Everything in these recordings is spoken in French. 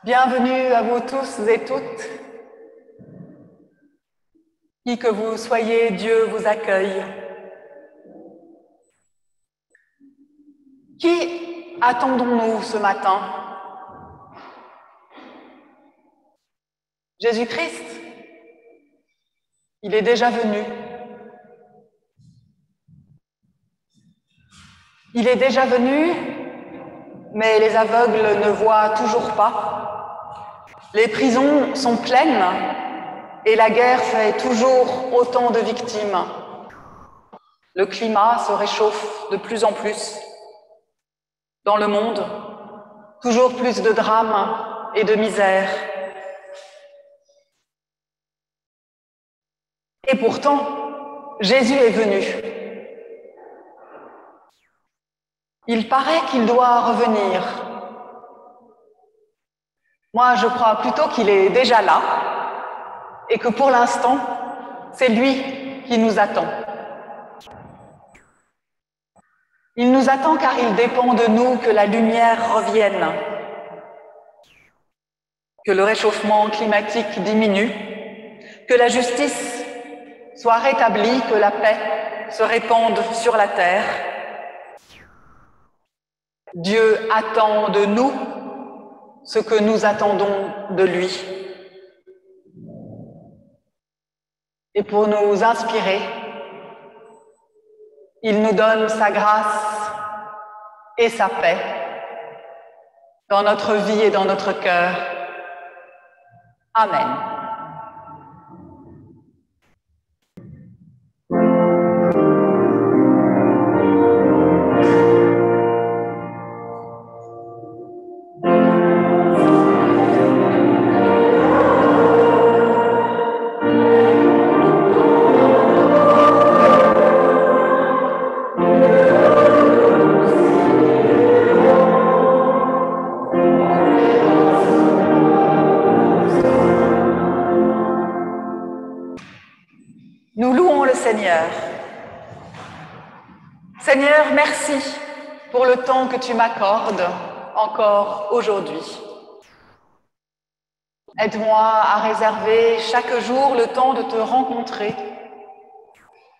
Bienvenue à vous tous et toutes. Qui que vous soyez, Dieu vous accueille. Qui attendons-nous ce matin? Jésus-Christ? Il est déjà venu. Il est déjà venu, mais les aveugles ne voient toujours pas. Les prisons sont pleines et la guerre fait toujours autant de victimes. Le climat se réchauffe de plus en plus. Dans le monde, toujours plus de drames et de misère. Et pourtant, Jésus est venu. Il paraît qu'il doit revenir. Moi, je crois plutôt qu'il est déjà là et que pour l'instant, c'est lui qui nous attend. Il nous attend car il dépend de nous que la lumière revienne, que le réchauffement climatique diminue, que la justice soit rétablie, que la paix se répande sur la terre. Dieu attend de nous ce que nous attendons de lui. Et pour nous inspirer, il nous donne sa grâce et sa paix dans notre vie et dans notre cœur. Amen. Nous louons le Seigneur. Seigneur, merci pour le temps que tu m'accordes encore aujourd'hui. Aide-moi à réserver chaque jour le temps de te rencontrer,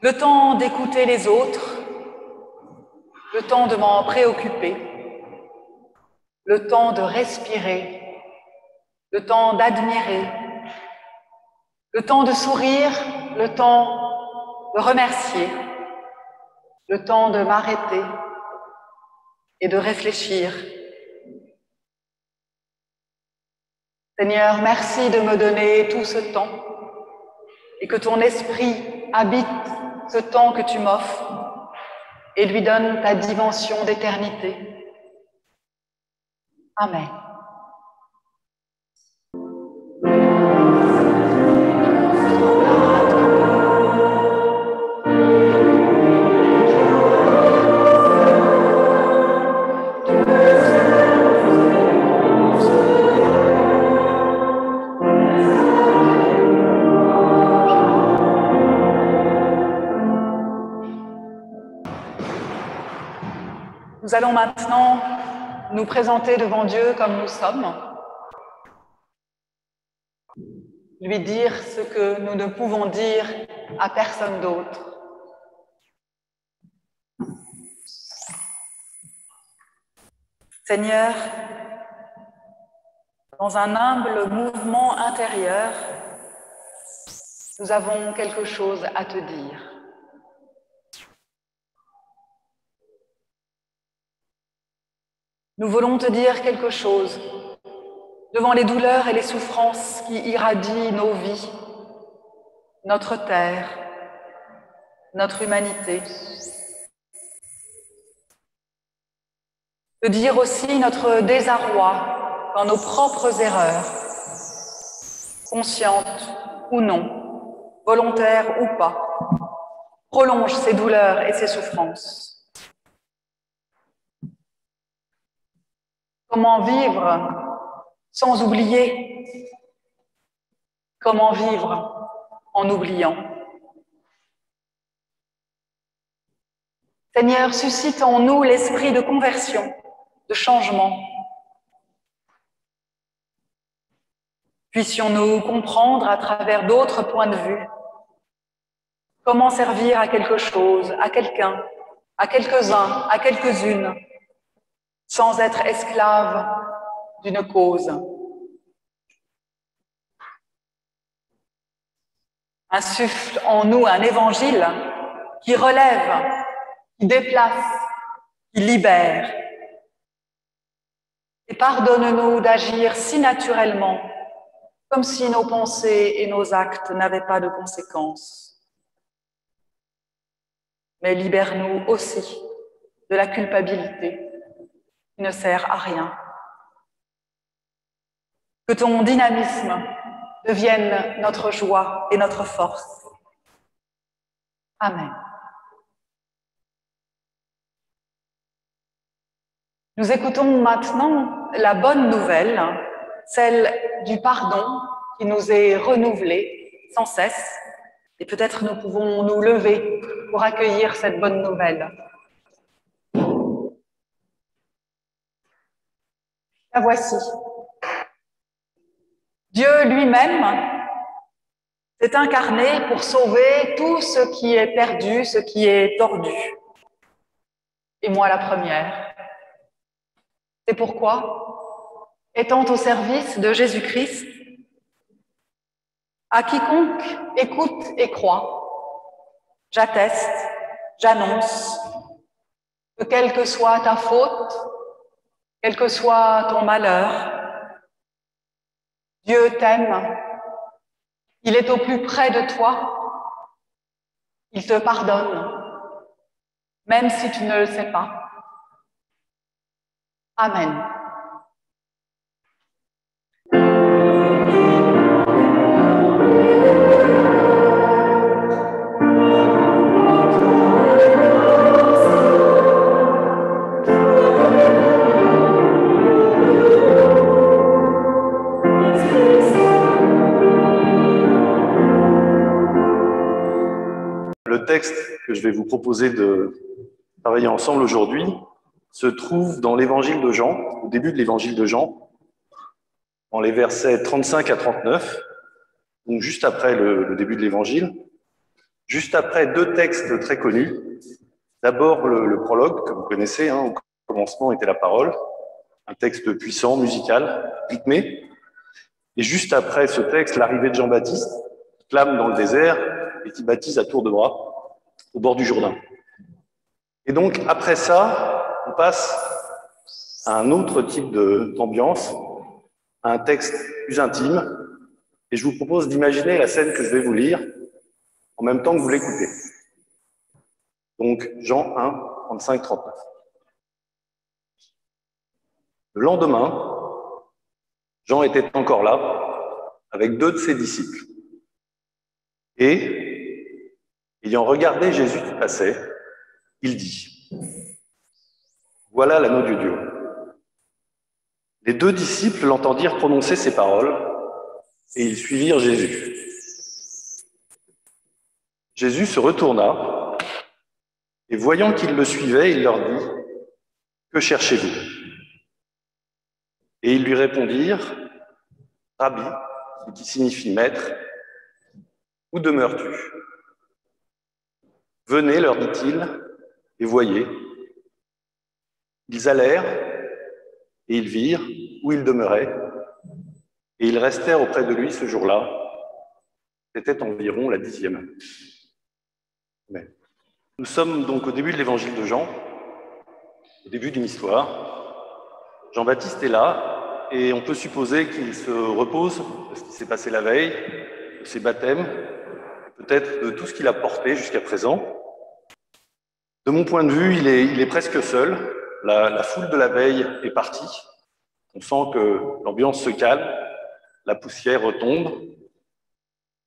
le temps d'écouter les autres, le temps de m'en préoccuper, le temps de respirer, le temps d'admirer, le temps de sourire, le temps de remercier, le temps de m'arrêter et de réfléchir. Seigneur, merci de me donner tout ce temps et que ton esprit habite ce temps que tu m'offres et lui donne ta dimension d'éternité. Amen. Nous allons maintenant nous présenter devant Dieu comme nous sommes, lui dire ce que nous ne pouvons dire à personne d'autre. Seigneur, dans un humble mouvement intérieur, nous avons quelque chose à te dire. Nous voulons te dire quelque chose devant les douleurs et les souffrances qui irradient nos vies, notre terre, notre humanité. Te dire aussi notre désarroi dans nos propres erreurs, conscientes ou non, volontaires ou pas, prolonge ces douleurs et ces souffrances. Comment vivre sans oublier? Comment vivre en oubliant? Seigneur, suscite en nous l'esprit de conversion, de changement. Puissions-nous comprendre à travers d'autres points de vue comment servir à quelque chose, à quelqu'un, à quelques-uns, à quelques-unes, sans être esclaves d'une cause. Insuffle en nous un évangile qui relève, qui déplace, qui libère. Et pardonne-nous d'agir si naturellement, comme si nos pensées et nos actes n'avaient pas de conséquences. Mais libère-nous aussi de la culpabilité qui ne sert à rien. Que ton dynamisme devienne notre joie et notre force. Amen. Nous écoutons maintenant la bonne nouvelle, celle du pardon qui nous est renouvelé sans cesse. Et peut-être nous pouvons nous lever pour accueillir cette bonne nouvelle. La voici. Dieu lui-même s'est incarné pour sauver tout ce qui est perdu, ce qui est tordu. Et moi la première. C'est pourquoi, étant au service de Jésus-Christ, à quiconque écoute et croit, j'atteste, j'annonce que quelle que soit ta faute, quel que soit ton malheur, Dieu t'aime, il est au plus près de toi, il te pardonne, même si tu ne le sais pas. Amen. Le texte que je vais vous proposer de travailler ensemble aujourd'hui se trouve dans l'évangile de Jean, au début de l'évangile de Jean, dans les versets 35 à 39, donc juste après le début de l'évangile, juste après deux textes très connus. D'abord le prologue, que vous connaissez, au commencement était la parole, un texte puissant, musical, rythmé. Et juste après ce texte, l'arrivée de Jean-Baptiste, qui clame dans le désert et qui baptise à tour de bras au bord du Jourdain. Et donc, après ça, on passe à un autre type d'ambiance, à un texte plus intime, et je vous propose d'imaginer la scène que je vais vous lire en même temps que vous l'écoutez. Donc, Jean 1, 35, 39. Le lendemain, Jean était encore là, avec deux de ses disciples. Et, ayant regardé Jésus qui passait, il dit : « Voilà l'agneau de Dieu. » Les deux disciples l'entendirent prononcer ces paroles, et ils suivirent Jésus. Jésus se retourna, et voyant qu'ils le suivaient, il leur dit : « Que cherchez-vous ? » Et ils lui répondirent : « Rabbi, ce qui signifie maître, où demeures-tu ? » « Venez, leur dit-il, et voyez. » Ils allèrent, et ils virent où il demeurait, et ils restèrent auprès de lui ce jour-là. C'était environ la 10e heure. Mais nous sommes donc au début de l'évangile de Jean, au début d'une histoire. Jean-Baptiste est là, et on peut supposer qu'il se repose de ce qui s'est passé la veille, de ses baptêmes, peut-être de tout ce qu'il a porté jusqu'à présent. De mon point de vue, il est presque seul. La foule de la veille est partie. On sent que l'ambiance se calme, la poussière retombe.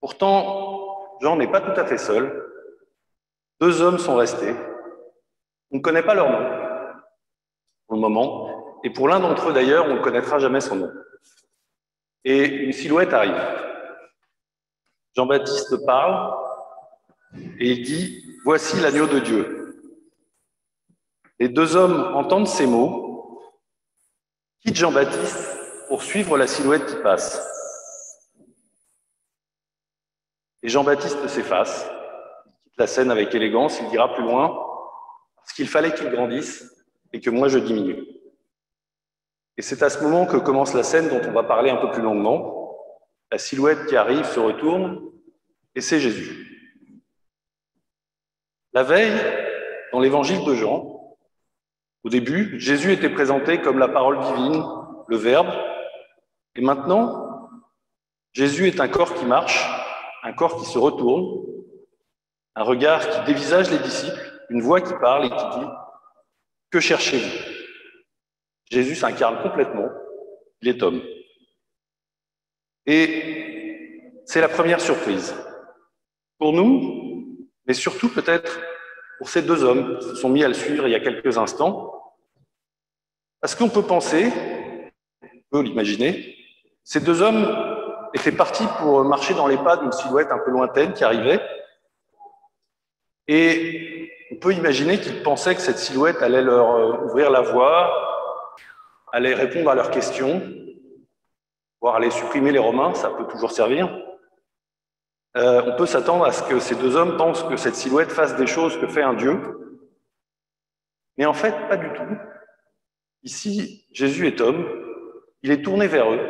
Pourtant, Jean n'est pas tout à fait seul. Deux hommes sont restés. On ne connaît pas leur nom pour le moment, et pour l'un d'entre eux d'ailleurs, on ne connaîtra jamais son nom. Et une silhouette arrive. Jean-Baptiste parle, et il dit : « Voici l'agneau de Dieu. » Les deux hommes entendent ces mots, quittent Jean-Baptiste pour suivre la silhouette qui passe. Et Jean-Baptiste s'efface, il quitte la scène avec élégance, il dira plus loin, parce qu'il fallait qu'il grandisse et que moi je diminue. Et c'est à ce moment que commence la scène dont on va parler un peu plus longuement. La silhouette qui arrive se retourne, et c'est Jésus. La veille, dans l'évangile de Jean, au début, Jésus était présenté comme la parole divine, le Verbe, et maintenant, Jésus est un corps qui marche, un corps qui se retourne, un regard qui dévisage les disciples, une voix qui parle et qui dit « Que cherchez-vous » Jésus s'incarne complètement, il est homme. Et c'est la première surprise. Pour nous, mais surtout peut-être pour ces deux hommes qui se sont mis à le suivre il y a quelques instants, parce qu'on peut penser, on peut l'imaginer, ces deux hommes étaient partis pour marcher dans les pas d'une silhouette un peu lointaine qui arrivait, et on peut imaginer qu'ils pensaient que cette silhouette allait leur ouvrir la voie, allait répondre à leurs questions, voire aller supprimer les Romains, ça peut toujours servir. On peut s'attendre à ce que ces deux hommes pensent que cette silhouette fasse des choses que fait un Dieu, mais en fait, pas du tout. Ici, Jésus est homme, il est tourné vers eux,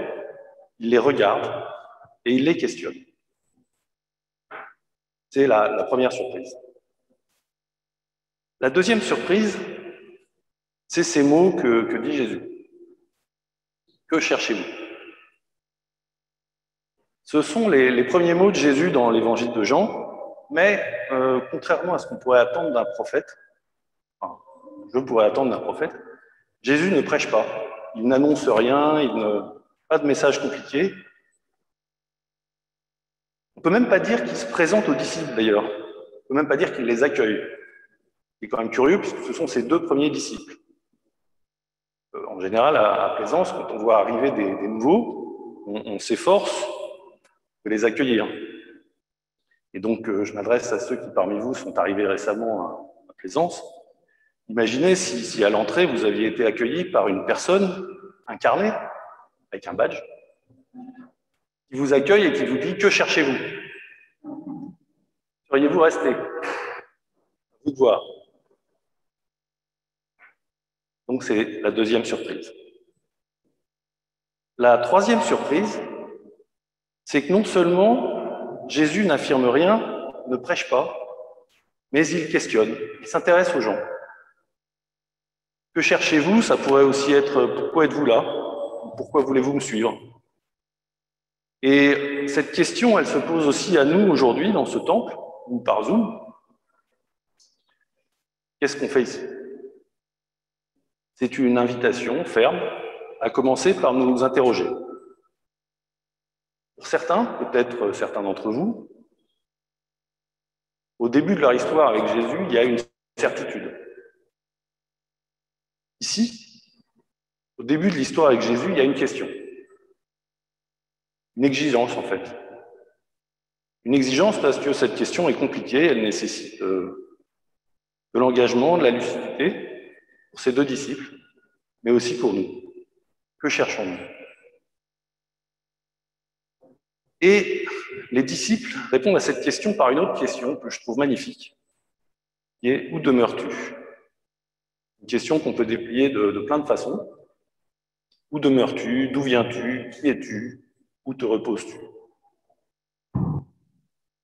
il les regarde et il les questionne. C'est la première surprise. La deuxième surprise, c'est ces mots que dit Jésus. Que cherchez-vous? Ce sont les premiers mots de Jésus dans l'évangile de Jean, mais contrairement à ce qu'on pourrait attendre d'un prophète, enfin, je pourrais attendre d'un prophète, Jésus ne prêche pas. Il n'annonce rien, il ne pas de message compliqué. On ne peut même pas dire qu'il se présente aux disciples d'ailleurs. On ne peut même pas dire qu'il les accueille. C'est quand même curieux puisque ce sont ses deux premiers disciples. En général, à Plaisance, quand on voit arriver des nouveaux, on s'efforce de les accueillir. Et donc, je m'adresse à ceux qui, parmi vous, sont arrivés récemment à Plaisance. Imaginez si à l'entrée, vous aviez été accueilli par une personne incarnée, avec un badge, qui vous accueille et qui vous dit « Que cherchez-vous » Seriez-vous resté? À vous de voir. Donc, c'est la deuxième surprise. La troisième surprise, c'est que non seulement Jésus n'affirme rien, ne prêche pas, mais il questionne, il s'intéresse aux gens. Que cherchez-vous? Ça pourrait aussi être « Pourquoi êtes-vous là? Pourquoi voulez-vous me suivre ?» Et cette question, elle se pose aussi à nous aujourd'hui dans ce temple, ou par Zoom. Qu'est-ce qu'on fait ici? C'est une invitation ferme à commencer par nous interroger. Pour certains, peut-être certains d'entre vous, au début de leur histoire avec Jésus, il y a une certitude. Ici, au début de l'histoire avec Jésus, il y a une question. Une exigence, en fait. Une exigence parce que cette question est compliquée, elle nécessite de l'engagement, de la lucidité pour ces deux disciples, mais aussi pour nous. Que cherchons-nous? Et les disciples répondent à cette question par une autre question que je trouve magnifique, qui est « Où demeures-tu » Une question qu'on peut déplier de plein de façons. Où demeures-tu? D'où viens-tu? Qui es-tu? Où te reposes-tu?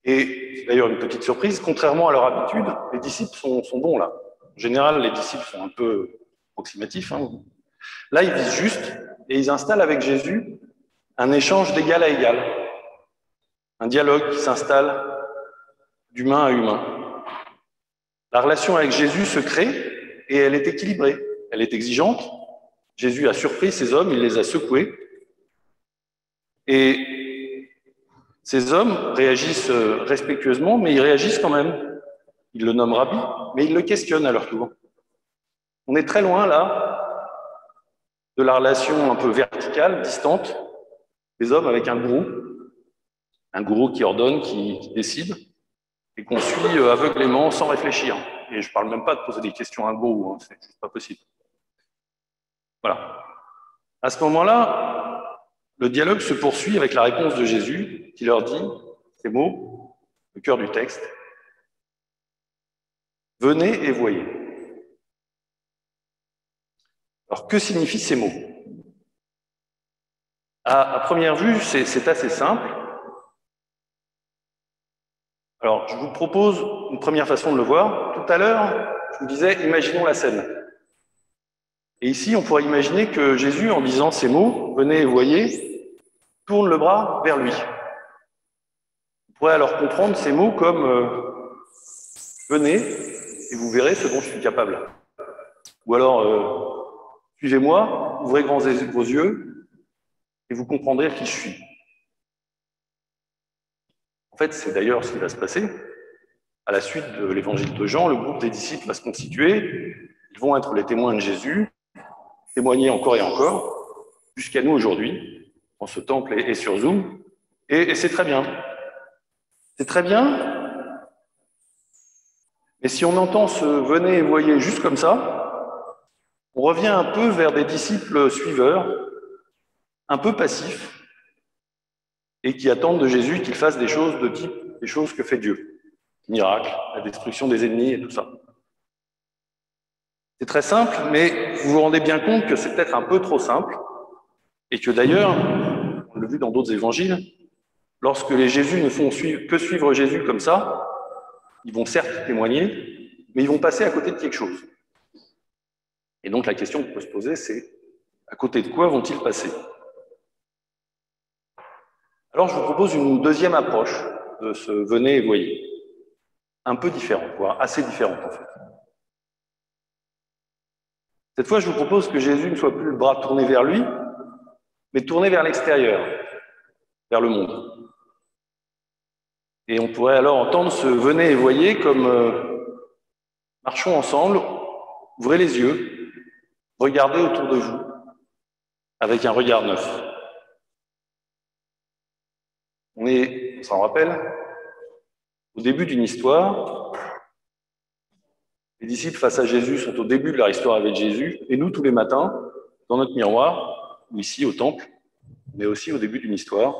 Et c'est d'ailleurs une petite surprise, contrairement à leur habitude, les disciples sont bons là. En général, les disciples sont un peu approximatifs. Là, ils visent juste et ils installent avec Jésus un échange d'égal à égal. Un dialogue qui s'installe d'humain à humain. La relation avec Jésus se crée et elle est équilibrée. Elle est exigeante. Jésus a surpris ces hommes, il les a secoués. Et ces hommes réagissent respectueusement, mais ils réagissent quand même. Ils le nomment rabbi, mais ils le questionnent à leur tour. On est très loin, là, de la relation un peu verticale, distante, des hommes avec un gourou qui ordonne, qui décide, et qu'on suit aveuglément, sans réfléchir. Et je ne parle même pas de poser des questions à un gourou, c'est juste pas possible. Voilà. À ce moment-là, le dialogue se poursuit avec la réponse de Jésus, qui leur dit ces mots, le cœur du texte. Venez et voyez. Alors, que signifient ces mots? À première vue, c'est assez simple. Alors, je vous propose une première façon de le voir. Tout à l'heure, je vous disais, imaginons la scène. Et ici, on pourrait imaginer que Jésus, en disant ces mots, venez et voyez, tourne le bras vers lui. On pourrait alors comprendre ces mots comme venez et vous verrez ce dont je suis capable. Ou alors, suivez-moi, ouvrez grands vos yeux et vous comprendrez qui je suis. En fait, c'est d'ailleurs ce qui va se passer. À la suite de l'évangile de Jean, le groupe des disciples va se constituer. Ils vont être les témoins de Jésus, témoigner encore et encore, jusqu'à nous aujourd'hui, en ce temple et sur Zoom. Et c'est très bien. C'est très bien. Mais si on entend ce « venez et voyez » juste comme ça, on revient un peu vers des disciples suiveurs, un peu passifs, et qui attendent de Jésus qu'il fasse des choses de type des choses que fait Dieu. Miracles, la destruction des ennemis et tout ça. C'est très simple, mais vous vous rendez bien compte que c'est peut-être un peu trop simple, et que d'ailleurs, on l'a vu dans d'autres évangiles, lorsque les Jésus ne font que suivre Jésus comme ça, ils vont certes témoigner, mais ils vont passer à côté de quelque chose. Et donc la question qu'on peut se poser, c'est à côté de quoi vont-ils passer? Alors je vous propose une deuxième approche de ce « venez et voyez », un peu différente, voire assez différente en fait. Cette fois, je vous propose que Jésus ne soit plus le bras tourné vers lui, mais tourné vers l'extérieur, vers le monde. Et on pourrait alors entendre ce « venez et voyez » comme marchons ensemble, ouvrez les yeux, regardez autour de vous, avec un regard neuf. On s'en rappelle, au début d'une histoire, les disciples face à Jésus sont au début de leur histoire avec Jésus, et nous, tous les matins, dans notre miroir, ou ici au temple, mais aussi au début d'une histoire.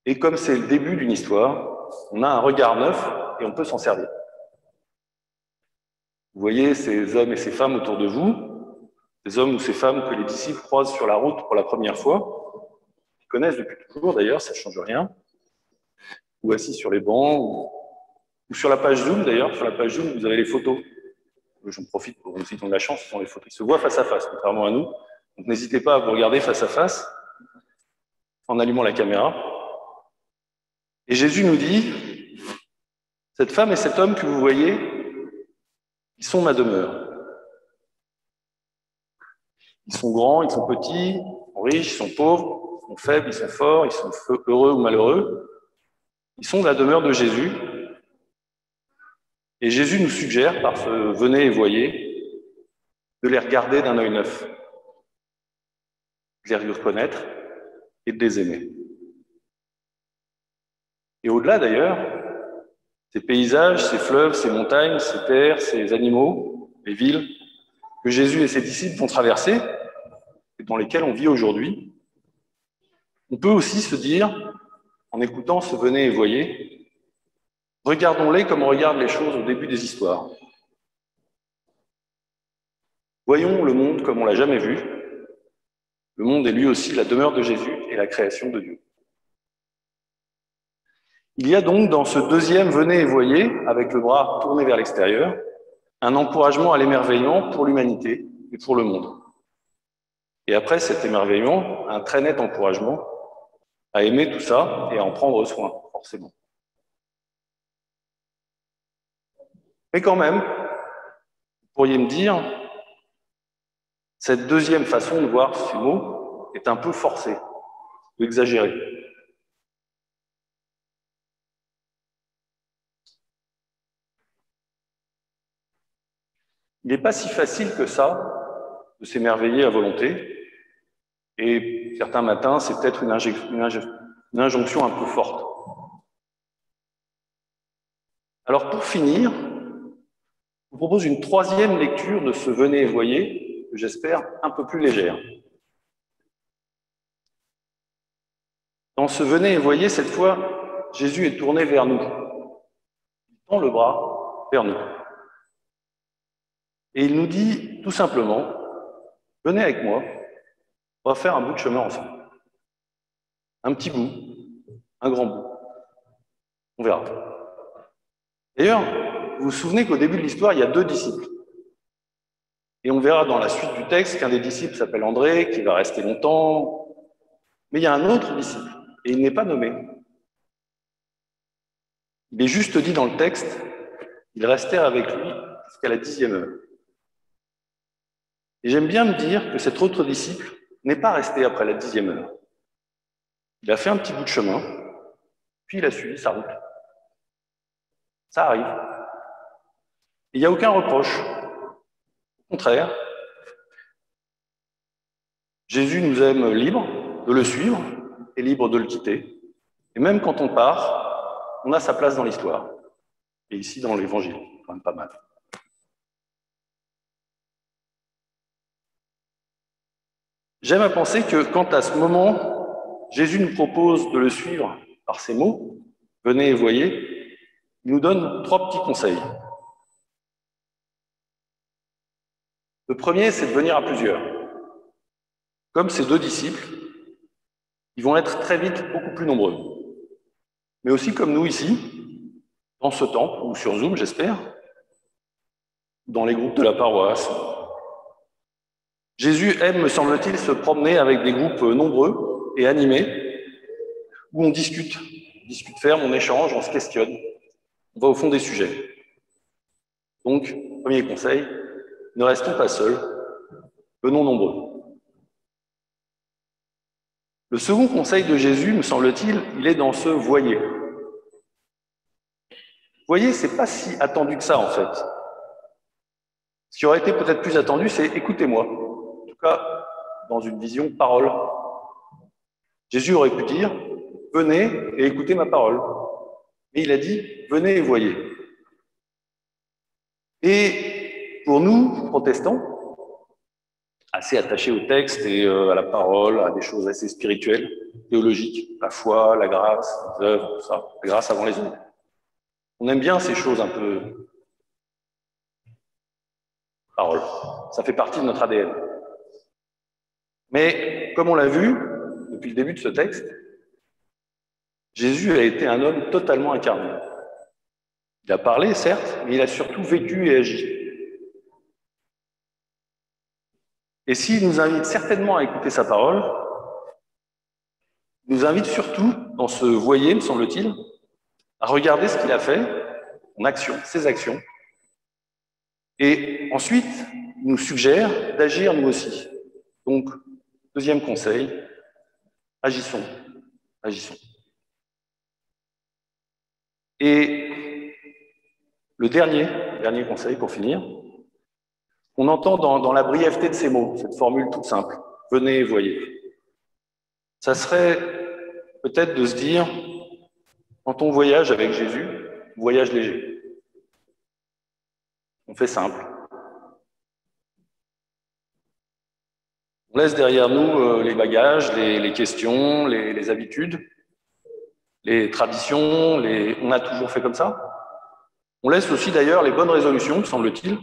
Et comme c'est le début d'une histoire, on a un regard neuf et on peut s'en servir. Vous voyez ces hommes et ces femmes autour de vous, ces hommes ou ces femmes que les disciples croisent sur la route pour la première fois, qu'ils connaissent depuis toujours d'ailleurs, ça ne change rien, ou assis sur les bancs, ou sur la page Zoom d'ailleurs. Sur la page Zoom, vous avez les photos. J'en profite pour ceux qui ont de la chance, ce sont les photos. Ils se voient face à face, contrairement à nous. Donc n'hésitez pas à vous regarder face à face, en allumant la caméra. Et Jésus nous dit, cette femme et cet homme que vous voyez, ils sont ma demeure. Ils sont grands, ils sont petits, ils sont riches, ils sont pauvres, ils sont faibles, ils sont forts, ils sont heureux ou malheureux. Ils sont la demeure de Jésus. Et Jésus nous suggère, par ce « venez et voyez », de les regarder d'un œil neuf, de les reconnaître et de les aimer. Et au-delà d'ailleurs, ces paysages, ces fleuves, ces montagnes, ces terres, ces animaux, les villes que Jésus et ses disciples vont traverser et dans lesquelles on vit aujourd'hui, on peut aussi se dire, en écoutant ce « venez et voyez », regardons-les comme on regarde les choses au début des histoires. Voyons le monde comme on ne l'a jamais vu. Le monde est lui aussi la demeure de Jésus et la création de Dieu. Il y a donc dans ce deuxième « venez et voyez », avec le bras tourné vers l'extérieur, un encouragement à l'émerveillement pour l'humanité et pour le monde. Et après cet émerveillement, un très net encouragement à aimer tout ça et à en prendre soin, forcément. Mais quand même, vous pourriez me dire, cette deuxième façon de voir ce mot est un peu forcée, ou exagérée. Il n'est pas si facile que ça de s'émerveiller à volonté, et certains matins, c'est peut-être une injonction un peu forte. Alors pour finir, je vous propose une troisième lecture de ce « venez et voyez », que j'espère un peu plus légère. Dans ce venez et voyez, cette fois, Jésus est tourné vers nous. Il tend le bras vers nous. Et il nous dit tout simplement, venez avec moi, on va faire un bout de chemin ensemble. Un petit bout, un grand bout. On verra. D'ailleurs, vous vous souvenez qu'au début de l'histoire, il y a 2 disciples. Et on verra dans la suite du texte qu'un des disciples s'appelle André, qui va rester longtemps. Mais il y a un autre disciple, et il n'est pas nommé. Il est juste dit dans le texte, ils restèrent avec lui jusqu'à la 10e heure. Et j'aime bien me dire que cet autre disciple n'est pas resté après la 10e heure. Il a fait un petit bout de chemin, puis il a suivi sa route. Ça arrive. Il n'y a aucun reproche. Au contraire, Jésus nous aime libres de le suivre et libres de le quitter. Et même quand on part, on a sa place dans l'histoire. Et ici, dans l'Évangile, quand même pas mal. J'aime à penser que quand à ce moment, Jésus nous propose de le suivre par ces mots, « Venez et voyez », il nous donne 3 petits conseils. Le premier, c'est de venir à plusieurs. Comme ces 2 disciples, ils vont être très vite beaucoup plus nombreux. Mais aussi comme nous ici, dans ce temple, ou sur Zoom, j'espère, dans les groupes de la paroisse. Jésus aime, me semble-t-il, se promener avec des groupes nombreux et animés, où on discute ferme, on échange, on se questionne, on va au fond des sujets. Donc, premier conseil, ne restons pas seuls, venons nombreux. Le second conseil de Jésus, me semble-t-il, il est dans ce « voyez ». Voyez, c'est pas si attendu que ça, en fait. Ce qui aurait été peut-être plus attendu, c'est « écoutez-moi ». En tout cas, dans une vision parole. Jésus aurait pu dire « venez et écoutez ma parole ». Mais il a dit « venez et voyez ». Et pour nous, protestants, assez attachés au texte et à la parole, à des choses assez spirituelles, théologiques, la foi, la grâce, les œuvres, tout ça, la grâce avant les œuvres. On aime bien ces choses un peu parole. Ça fait partie de notre ADN. Mais comme on l'a vu depuis le début de ce texte, Jésus a été un homme totalement incarné. Il a parlé, certes, mais il a surtout vécu et agi. Et s'il nous invite certainement à écouter sa parole, il nous invite surtout, dans ce voyer, me semble-t-il, à regarder ce qu'il a fait, en action, ses actions, et ensuite, il nous suggère d'agir nous aussi. Donc, deuxième conseil, agissons, agissons. Et le dernier conseil pour finir, on entend dans la brièveté de ces mots, cette formule toute simple, venez et voyez. Ça serait peut-être de se dire, quand on voyage avec Jésus, voyage léger. On fait simple. On laisse derrière nous les bagages, les questions, les habitudes, les traditions, on a toujours fait comme ça. On laisse aussi d'ailleurs les bonnes résolutions, me semble-t-il.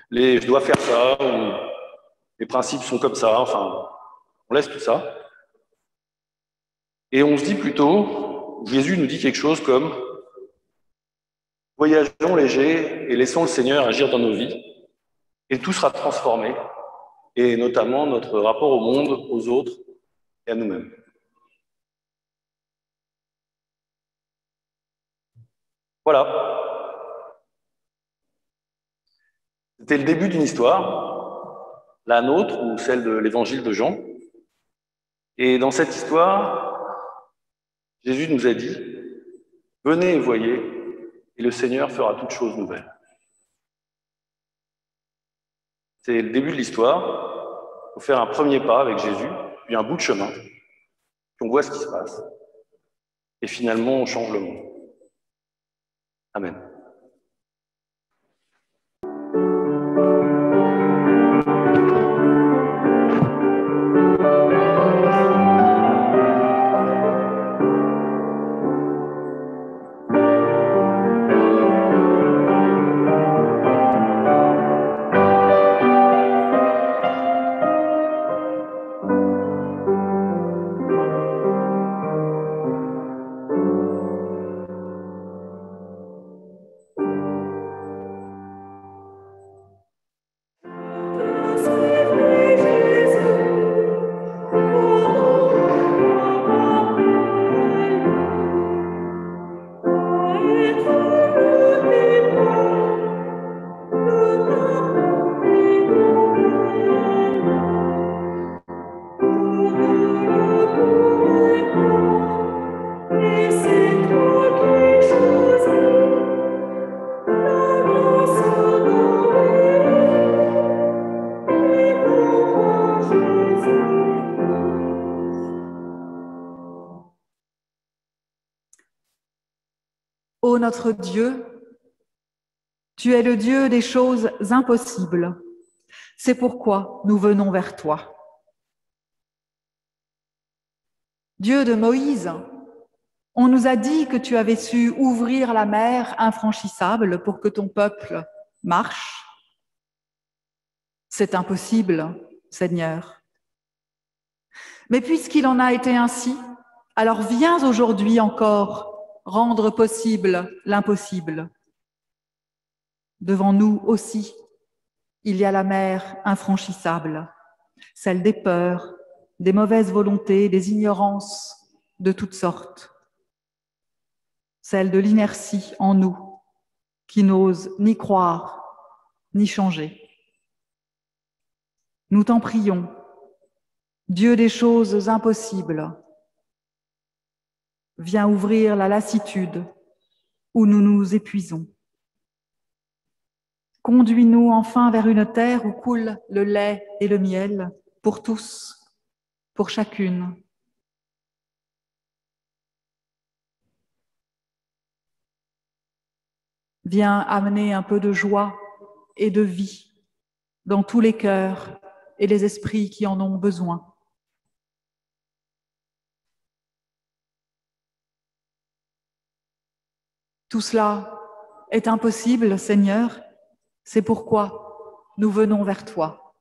Je dois faire ça, ou les principes sont comme ça, enfin, on laisse tout ça. Et on se dit plutôt, Jésus nous dit quelque chose comme « Voyageons légers et laissons le Seigneur agir dans nos vies, et tout sera transformé, et notamment notre rapport au monde, aux autres et à nous-mêmes. » Voilà. C'était le début d'une histoire, la nôtre ou celle de l'évangile de Jean. Et dans cette histoire, Jésus nous a dit « Venez et voyez, et le Seigneur fera toutes choses nouvelles. » C'est le début de l'histoire. Il faut faire un premier pas avec Jésus, puis un bout de chemin, puis on voit ce qui se passe. Et finalement, on change le monde. Amen. Ô notre Dieu, tu es le Dieu des choses impossibles. C'est pourquoi nous venons vers toi. Dieu de Moïse, on nous a dit que tu avais su ouvrir la mer infranchissable pour que ton peuple marche. C'est impossible, Seigneur. Mais puisqu'il en a été ainsi, alors viens aujourd'hui encore rendre possible l'impossible. Devant nous aussi, il y a la mer infranchissable, celle des peurs, des mauvaises volontés, des ignorances de toutes sortes, celle de l'inertie en nous qui n'ose ni croire ni changer. Nous t'en prions, Dieu des choses impossibles, viens ouvrir la lassitude où nous nous épuisons. Conduis-nous enfin vers une terre où coule le lait et le miel pour tous, pour chacune. Viens amener un peu de joie et de vie dans tous les cœurs et les esprits qui en ont besoin. Tout cela est impossible, Seigneur, c'est pourquoi nous venons vers toi.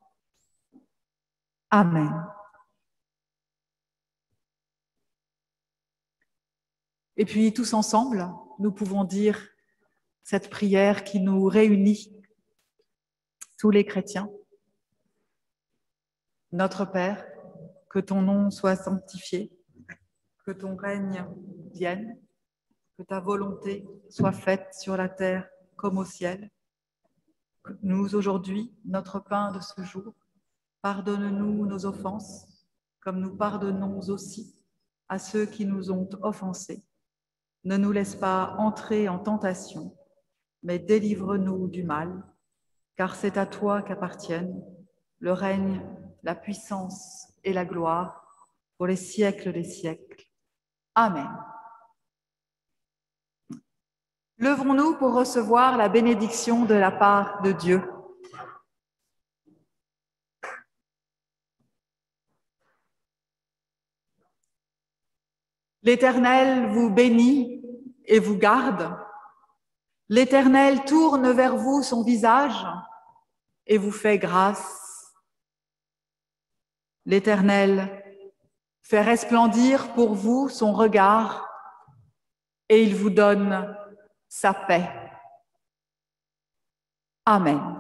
Amen. Et puis tous ensemble, nous pouvons dire cette prière qui nous réunit, tous les chrétiens. Notre Père, que ton nom soit sanctifié, que ton règne vienne, que ta volonté soit faite sur la terre comme au ciel. Nous, aujourd'hui, notre pain de ce jour, pardonne-nous nos offenses, comme nous pardonnons aussi à ceux qui nous ont offensés. Ne nous laisse pas entrer en tentation, mais délivre-nous du mal, car c'est à toi qu'appartiennent le règne, la puissance et la gloire pour les siècles des siècles. Amen. Levons-nous pour recevoir la bénédiction de la part de Dieu. L'Éternel vous bénit et vous garde. L'Éternel tourne vers vous son visage et vous fait grâce. L'Éternel fait resplendir pour vous son regard et il vous donne sa paix. Amen.